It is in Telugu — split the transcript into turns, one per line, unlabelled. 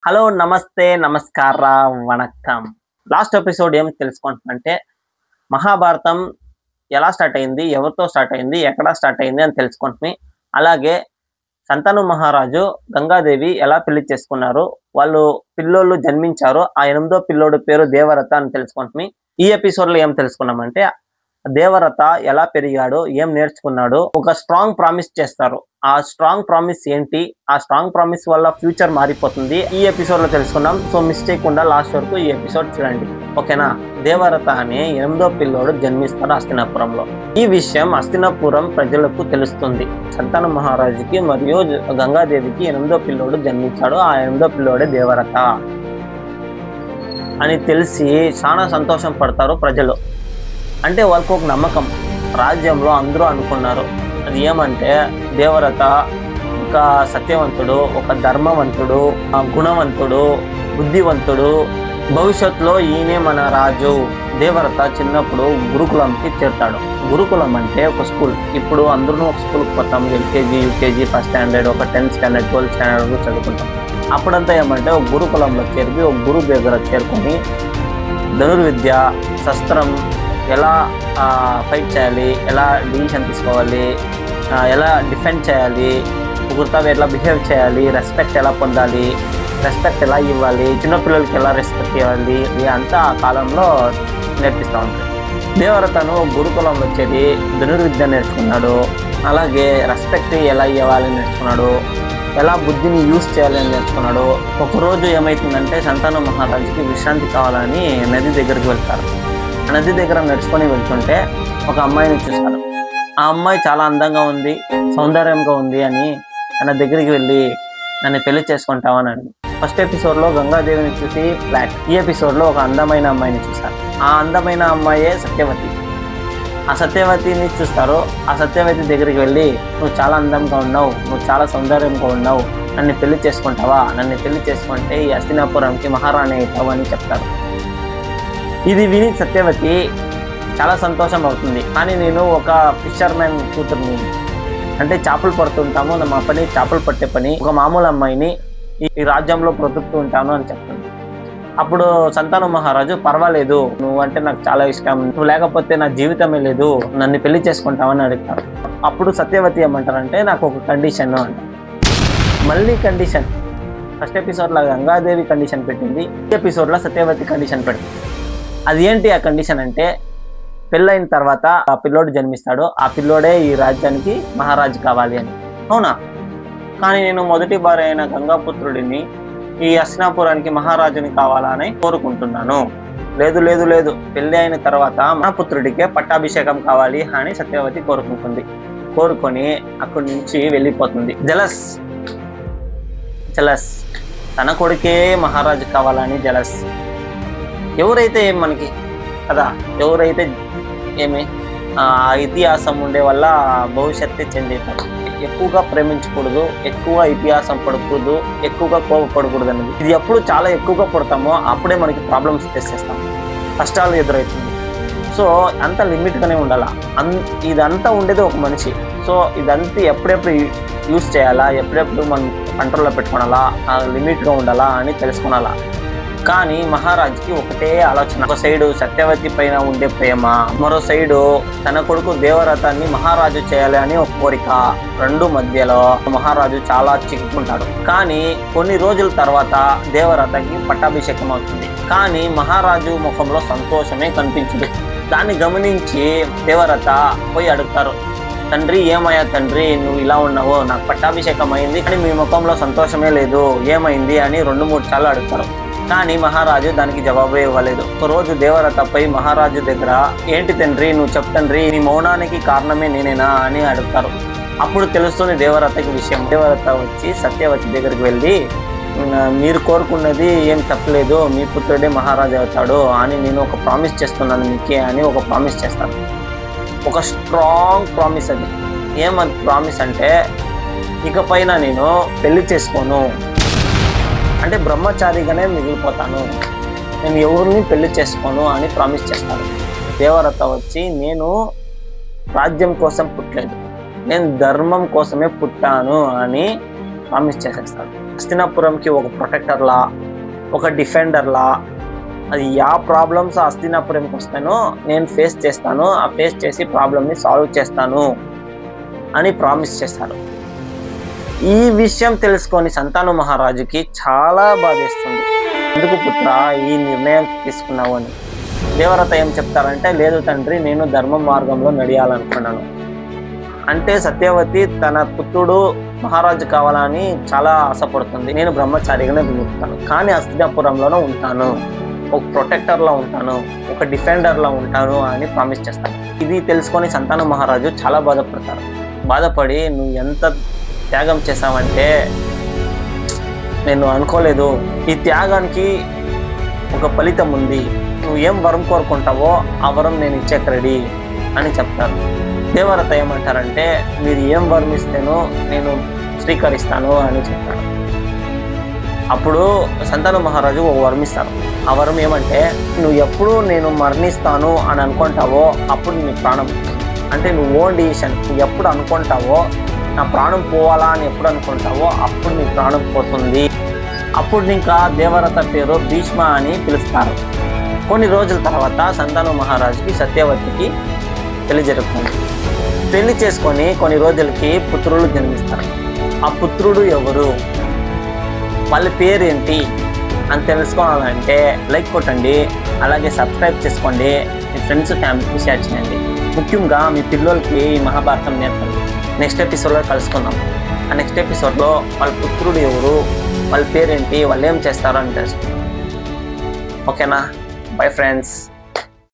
హలో నమస్తే నమస్కార వణక్కం. లాస్ట్ ఎపిసోడ్ ఏం తెలుసుకుంటున్నామంటే మహాభారతం ఎలా స్టార్ట్ అయింది, ఎవరితో స్టార్ట్ అయింది, ఎక్కడ స్టార్ట్ అయింది అని తెలుసుకుంటున్నాం. అలాగే శంతను మహారాజు గంగాదేవి ఎలా పెళ్లి చేసుకున్నారు, వాళ్ళు పిల్లోళ్ళు జన్మించారు, ఆ 8వ పిల్లోడు పేరు దేవరత అని తెలుసుకుంటున్నాం. ఈ ఎపిసోడ్ లో ఏం తెలుసుకున్నామంటే దేవరత ఎలా పెరిగాడు, ఏం నేర్చుకున్నాడు, ఒక స్ట్రాంగ్ ప్రామిస్ చేస్తారు. ఆ స్ట్రాంగ్ ప్రామిస్ ఏంటి, ఆ స్ట్రాంగ్ ప్రామిస్ వల్ల ఫ్యూచర్ మారిపోతుంది, ఈ ఎపిసోడ్ లో తెలుసుకున్నాం. సో మిస్ చేయకుండా లాస్ట్ వరకు ఈ ఎపిసోడ్ చూడండి, ఓకేనా? దేవరత అనే 8వ పిల్లోడు జన్మిస్తాడు హస్తినాపురంలో. ఈ విషయం హస్తినాపురం ప్రజలకు తెలుస్తుంది. శంతను మహారాజుకి మరియు గంగాదేవికి 8వ పిల్లోడు జన్మించాడు, ఆ 8వ పిల్లోడే దేవరత అని తెలిసి చాలా సంతోషం పడతారు ప్రజలు. అంటే వాళ్ళకు ఒక నమ్మకం, రాజ్యంలో అందరూ అనుకున్నారు అది ఏమంటే దేవరత ఒక సత్యవంతుడు, ఒక ధర్మవంతుడు, గుణవంతుడు, బుద్ధివంతుడు, భవిష్యత్తులో ఈయనే మన రాజు. దేవరత చిన్నప్పుడు గురుకులంకి చేరుతాడు. గురుకులం అంటే ఒక స్కూల్. ఇప్పుడు అందరూ ఒక స్కూల్కి పోతాం, ఎల్కేజీ, యూకేజీ, ఫస్ట్ స్టాండర్డ్, ఒక 10th స్టాండర్డ్, 12th స్టాండర్డ్ చదువుకుంటాం. అప్పుడంతా ఏమంటే ఒక గురుకులంలో చేరి ఒక గురువు దగ్గర చేరుకొని ధనుర్విద్య, శస్త్రం, ఎలా ఫైట్ చేయాలి, ఎలా డిసిషన్ తీసుకోవాలి, ఎలా డిఫెండ్ చేయాలి, ఒకరితో ఎట్లా బిహేవ్ చేయాలి, రెస్పెక్ట్ ఎలా పొందాలి, రెస్పెక్ట్ ఎలా ఇవ్వాలి, చిన్నపిల్లలకి ఎలా రెస్పెక్ట్ ఇవ్వాలి, అంతా ఆ కాలంలో నేర్పిస్తూ ఉంటారు. దేవరతను గురుకులంలో చేరి ధనుర్విద్య నేర్చుకున్నాడు, అలాగే రెస్పెక్ట్ ఎలా ఇవ్వాలని నేర్చుకున్నాడు, ఎలా బుద్ధిని యూజ్ చేయాలని నేర్చుకున్నాడు. ఒకరోజు ఏమవుతుందంటే శంతను మహారాజుకి విశ్రాంతి కావాలని నది దగ్గరికి వెళ్తారు. నది దగ్గర నడుచుకొని వెళ్తుంటే ఒక అమ్మాయిని చూస్తారు. ఆ అమ్మాయి చాలా అందంగా ఉంది, సౌందర్యంగా ఉంది అని తన దగ్గరికి వెళ్ళి నన్ను పెళ్లి చేసుకుంటామని అడిగి. ఫస్ట్ ఎపిసోడ్లో గంగాదేవిని చూసి ఫ్లాట్, ఈ ఎపిసోడ్లో ఒక అందమైన అమ్మాయిని చూస్తారు. ఆ అందమైన అమ్మాయే సత్యవతి. ఆ సత్యవతిని చూస్తారు. ఆ సత్యవతి దగ్గరికి వెళ్ళి నువ్వు చాలా అందంగా ఉన్నావు, నువ్వు చాలా సౌందర్యంగా ఉన్నావు, నన్ను పెళ్లి చేసుకుంటావా, నన్ను పెళ్లి చేసుకుంటే ఈ హస్తినాపురంకి మహారాణి అవుతావు అని చెప్తారు. ఇది విని సత్యవతి చాలా సంతోషం అవుతుంది. కానీ నేను ఒక ఫిషర్మెన్ కూతుర్ని, అంటే చేపలు పడుతుంటాము, మా పని చేపలు పట్టే పని, ఒక మామూలు అమ్మాయిని ఈ రాజ్యంలో బ్రతుకుతూ ఉంటాను అని చెప్తుంది. అప్పుడు శంతను మహారాజు పర్వాలేదు, నువ్వు అంటే నాకు చాలా ఇష్టం, నువ్వు లేకపోతే నా జీవితమే లేదు, నన్ను పెళ్లి చేసుకుంటావని అడుగుతారు. అప్పుడు సత్యవతి ఏమంటారంటే నాకు ఒక కండిషన్ అంట. మళ్ళీ కండిషన్, ఫస్ట్ ఎపిసోడ్లో గంగాదేవి కండిషన్ పెట్టింది, ఈ ఎపిసోడ్లో సత్యవతి కండిషన్ పెట్టింది. అది ఏంటి ఆ కండిషన్ అంటే పెళ్ళైన తర్వాత ఆ పిల్లోడు జన్మిస్తాడు, ఆ పిల్లోడే ఈ రాజ్యానికి మహారాజు కావాలి అని. అవునా? కానీ నేను మొదటి భార్య అయిన గంగాపుత్రుడిని ఈ హస్తినాపురానికి మహారాజుని కావాలని కోరుకుంటున్నాను. లేదు లేదు లేదు, పెళ్లి అయిన తర్వాత మా పుత్రుడికే పట్టాభిషేకం కావాలి అని సత్యవతి కోరుకుంటుంది. కోరుకొని అక్కడి నుంచి వెళ్ళిపోతుంది. జలస్ తన కొడుకే మహారాజు కావాలని జలస్. ఎవరైతే మనకి కదా, ఎవరైతే ఏమి ఇతిహాసం ఉండే వల్ల భవిష్యత్తు చేంజ్ అవుతారు. ఎక్కువగా ప్రేమించకూడదు, ఎక్కువ ఇతిహాసం పడకూడదు, ఎక్కువగా కోపపడకూడదు అనేది. ఇది ఎప్పుడు చాలా ఎక్కువగా పడతామో అప్పుడే మనకి ప్రాబ్లమ్స్ ఫేస్ చేస్తాం, కష్టాలు ఎదురవుతుంది. సో అంత లిమిట్గానే ఉండాలా. ఇదంతా ఉండేది ఒక మనిషి. సో ఇదంతా ఎప్పుడెప్పుడు యూజ్ చేయాలా, ఎప్పుడెప్పుడు మనం కంట్రోల్లో పెట్టుకోవాలా, లిమిట్గా ఉండాలా అని తెలుసుకోవాలా. కానీ మహారాజుకి ఒకటే ఆలోచన. ఒక సైడు సత్యవతి పైన ఉండే ప్రేమ, మరో సైడు తన కొడుకు దేవరథాన్ని మహారాజు చేయాలి అని ఒక కోరిక. రెండు మధ్యలో మహారాజు చాలా చిక్కుకుంటాడు. కానీ కొన్ని రోజుల తర్వాత దేవరథకి పట్టాభిషేకం అవుతుంది. కానీ మహారాజు ముఖంలో సంతోషమే కనిపించదు. దాన్ని గమనించి దేవరథ పోయి అడుగుతారు, తండ్రి ఏమయ్యా తండ్రి, నువ్వు ఇలా ఉన్నావు, నాకు పట్టాభిషేకం అయింది కానీ మీ ముఖంలో సంతోషమే లేదు, ఏమైంది అని 2-3 సార్లు అడుగుతారు. కానీ మహారాజు దానికి జవాబు ఇవ్వలేదు. ఒక రోజు దేవరథపై మహారాజు దగ్గర ఏంటి తండ్రి నువ్వు చెప్తండ్రి, నీ మౌనానికి కారణమే నేనేనా అని అడుగుతారు. అప్పుడు తెలుస్తుంది దేవరథకి విషయం. దేవరథ వచ్చి సత్యవతి దగ్గరికి వెళ్ళి మీరు కోరుకున్నది ఏం తప్పలేదు, మీ పుత్రుడే మహారాజు అవుతాడు అని నేను ఒక ప్రామిస్ చేస్తున్నాను మీకే అని ఒక ప్రామిస్ చేస్తాను. ఒక స్ట్రాంగ్ ప్రామిస్ అది. ఏమంత ప్రామిస్ అంటే ఇకపైన నేను పెళ్లి చేసుకోను, అంటే బ్రహ్మచారిగానే మిగిలిపోతాను, నేను ఎవరిని పెళ్లి చేసుకోను అని ప్రామిస్ చేస్తాను. దేవరథ వచ్చి నేను రాజ్యం కోసం పుట్టలేదు, నేను ధర్మం కోసమే పుట్టాను అని ప్రామిస్ చేసేస్తాడు. హస్తినాపురంకి ఒక ప్రొటెక్టర్లా, ఒక డిఫెండర్లా, అది ప్రాబ్లమ్స్ హస్తినాపురంకి వస్తానో నేను ఫేస్ చేస్తాను, ఆ ఫేస్ చేసి ప్రాబ్లమ్ని సాల్వ్ చేస్తాను అని ప్రామిస్ చేస్తారు. ఈ విషయం తెలుసుకొని సంతాను మహారాజుకి చాలా బాధేస్తుంది. ఎందుకు పుత్ర ఈ నిర్ణయం తీసుకున్నావు అని. దేవరత ఏం చెప్తారంటే, లేదు తండ్రి, నేను ధర్మ మార్గంలో నడియాలనుకున్నాను. అంటే సత్యవతి తన పుత్రుడు మహారాజు కావాలని చాలా ఆశపడుతుంది. నేను బ్రహ్మచారిగానే విముక్తాను, కానీ హస్తినాపురంలోనే ఉంటాను, ఒక ప్రొటెక్టర్లో ఉంటాను, ఒక డిఫెండర్లో ఉంటాను అని ప్రామిస్ చేస్తాను. ఇది తెలుసుకొని సంతాన మహారాజు చాలా బాధపడతారు. బాధపడి, నువ్వు ఎంత త్యాగం చేసావంటే నేను అనుకోలేదు, ఈ త్యాగానికి ఒక ఫలితం ఉంది, నువ్వు ఏం వరం కోరుకుంటావో ఆ వరం నేను ఇచ్చేక రెడీ అని చెప్తారు. దేవరత ఏమంటారంటే, మీరు ఏం వరం ఇస్తేనో నేను స్వీకరిస్తాను అని చెప్తారు. అప్పుడు సంతాన మహారాజు ఒక వరం ఇస్తారు. ఆ వరం ఏమంటే, నువ్వు ఎప్పుడు నేను మరణిస్తాను అని అనుకుంటావో అప్పుడు నీ ప్రాణం, అంటే నువ్వు ఓన్ డిసిషన్, నువ్వు ఎప్పుడు అనుకుంటావో నా ప్రాణం పోవాలా అని ఎప్పుడు అనుకుంటావో అప్పుడు నీ ప్రాణం పోతుంది. అప్పుడు ఇంకా దేవరత పేరు భీష్మ అని పిలుస్తారు. కొన్ని రోజుల తర్వాత సంతాన మహారాజుకి సత్యవతికి పెళ్లి జరుగుతుంది. పెళ్లి చేసుకొని కొన్ని రోజులకి పుత్రులు జన్మిస్తారు. ఆ పుత్రుడు ఎవరు, వాళ్ళ పేరేంటి అని తెలుసుకోవాలంటే లైక్ కొట్టండి, అలాగే సబ్స్క్రైబ్ చేసుకోండి, మీ ఫ్రెండ్స్ ఫ్యామిలీకి షేర్ చేయండి. ముఖ్యంగా మీ పిల్లలకి ఈ మహాభారతం నేర్పండి. నెక్స్ట్ ఎపిసోడ్లో కలుసుకుందాం. ఆ నెక్స్ట్ ఎపిసోడ్లో వాళ్ళ పుత్రుడు ఎవరు, వాళ్ళ పేరేంటి, వాళ్ళు ఏం చేస్తారో అని తెలుసుకుందాం. ఓకేనా? Bye friends.